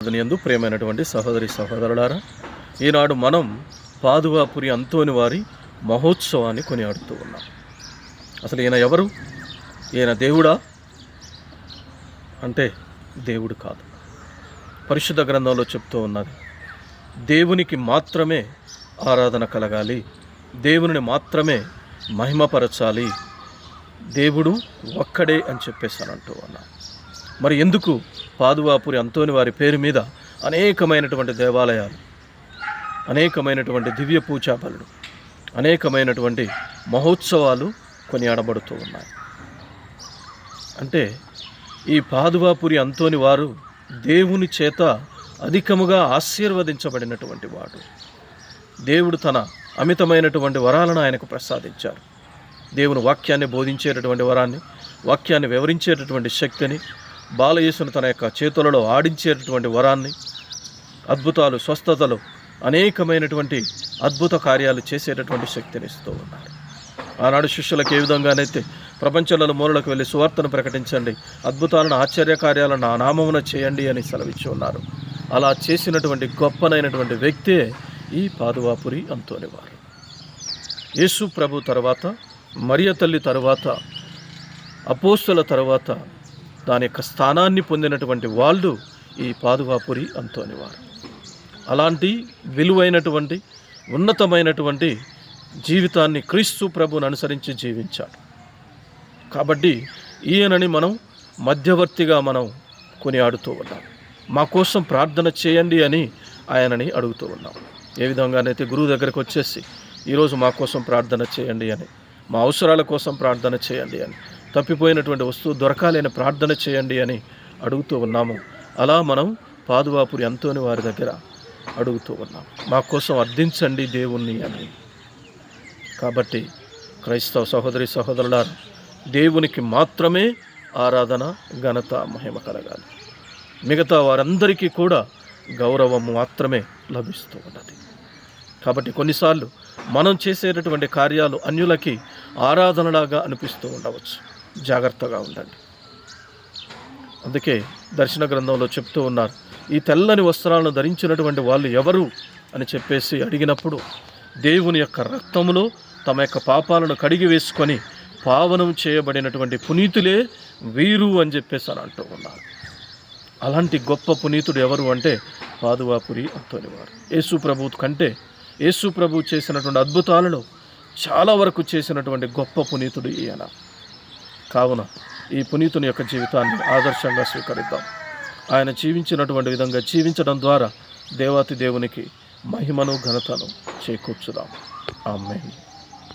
యందు ప్రియమైనటువంటి సహోదరి సహోదరులారా, ఈనాడు మనం పాదువాపురి అంతోని వారి మహోత్సవాన్ని కొనియాడుతూ ఉన్నాం. అసలు ఈయన ఎవరు? ఈయన దేవుడా అంటే దేవుడు కాదు. పరిశుద్ధ గ్రంథంలో చెప్తూ ఉన్నది, దేవునికి మాత్రమే ఆరాధన కలగాలి, దేవుని మాత్రమే మహిమపరచాలి, దేవుడు ఒక్కడే అని చెప్పేసానంటూ ఉన్నా. మరి ఎందుకు పాదువాపురి అంతోని వారి పేరు మీద అనేకమైనటువంటి దేవాలయాలు, అనేకమైనటువంటి దివ్య పూజా బలులు, అనేకమైనటువంటి మహోత్సవాలు కొనియాడబడుతూ ఉన్నాయి? అంటే ఈ పాదువాపురి అంతోని వారు దేవుని చేత అధికముగా ఆశీర్వదించబడినటువంటి వాడు. దేవుడు తన అమితమైనటువంటి వరాలను ఆయనకు ప్రసాదించారు. దేవుని వాక్యాన్ని బోధించేటటువంటి వరాన్ని, వాక్యాన్ని వివరించేటటువంటి శక్తిని, బాలయేసును తన యొక్క చేతులలో ఆడించేటటువంటి వరాన్ని, అద్భుతాలు, స్వస్థతలు, అనేకమైనటువంటి అద్భుత కార్యాలు చేసేటటువంటి శక్తిని ఇస్తూ ఉన్నారు. ఆనాడు శిష్యులకు ఏ విధంగానైతే ప్రపంచంలో మూలలకు వెళ్ళి సువార్తను ప్రకటించండి, అద్భుతాలను, ఆశ్చర్యకార్యాలను నా నామమున చేయండి అని సెలవిచ్చి ఉన్నారు. అలా చేసినటువంటి గొప్పనైనటువంటి వ్యక్తే ఈ పాదువాపురి అంతోని వారు. యేసు ప్రభు తర్వాత, మరియ తల్లి తర్వాత, అపోస్తల తర్వాత దాని యొక్క స్థానాన్ని పొందినటువంటి వాళ్ళు ఈ పాదువాపురి అంతోని వారు. అలాంటి విలువైనటువంటి ఉన్నతమైనటువంటి జీవితాన్ని క్రీస్తు ప్రభువును అనుసరించి జీవించాడు. కాబట్టి ఈయనని మనం మధ్యవర్తిగా మనం కొనియాడుతూ ఉన్నాం. మా కోసం ప్రార్థన చేయండి అని ఆయనని అడుగుతూ ఉన్నాం. ఏ విధంగానైతే గురువు దగ్గరకు వచ్చేసి ఈరోజు మా కోసం ప్రార్థన చేయండి అని, మా అవసరాల కోసం ప్రార్థన చేయండి అని, తప్పిపోయినటువంటి వస్తువు దొరకాలి అని ప్రార్థన చేయండి అని అడుగుతూ ఉన్నాము. అలా మనం పాదువాపురి అంతోని వారి దగ్గర అడుగుతూ ఉన్నాం, మా కోసం అర్థించండి దేవుణ్ణి అని. కాబట్టి క్రైస్తవ సహోదరి సహోదరులారా, దేవునికి మాత్రమే ఆరాధన, ఘనత, మహిమ కలగాలి. మిగతా వారందరికీ కూడా గౌరవం మాత్రమే లభిస్తూ ఉన్నది. కాబట్టి కొన్నిసార్లు మనం చేసేటటువంటి కార్యాలు అన్యులకి ఆరాధనలాగా అనిపిస్తూ ఉండవచ్చు. జాగ్రత్తగా ఉండండి. అందుకే దర్శన గ్రంథంలో చెప్తూ ఉన్నారు, ఈ తెల్లని వస్త్రాలను ధరించినటువంటి వాళ్ళు ఎవరు అని చెప్పేసి అడిగినప్పుడు, దేవుని యొక్క రక్తములో తమ యొక్క పాపాలను కడిగి వేసుకొని పావనం చేయబడినటువంటి పునీతులే వీరు అని చెప్పేసి అని అంటూ ఉన్నారు. అలాంటి గొప్ప పునీతుడు ఎవరు అంటే పాదువాపురి అంతోని వారు. యేసు ప్రభు కంటే యేసు ప్రభు చేసినటువంటి అద్భుతాలలో చాలా వరకు చేసినటువంటి గొప్ప పునీతుడు ఈయన. కావున ఈ పునీతుని యొక్క జీవితాన్ని ఆదర్శంగా స్వీకరిద్దాం. ఆయన జీవించినటువంటి విధంగా జీవించడం ద్వారా దేవాతి దేవునికి మహిమను, ఘనతను చేకూర్చుదాం. ఆమేన్.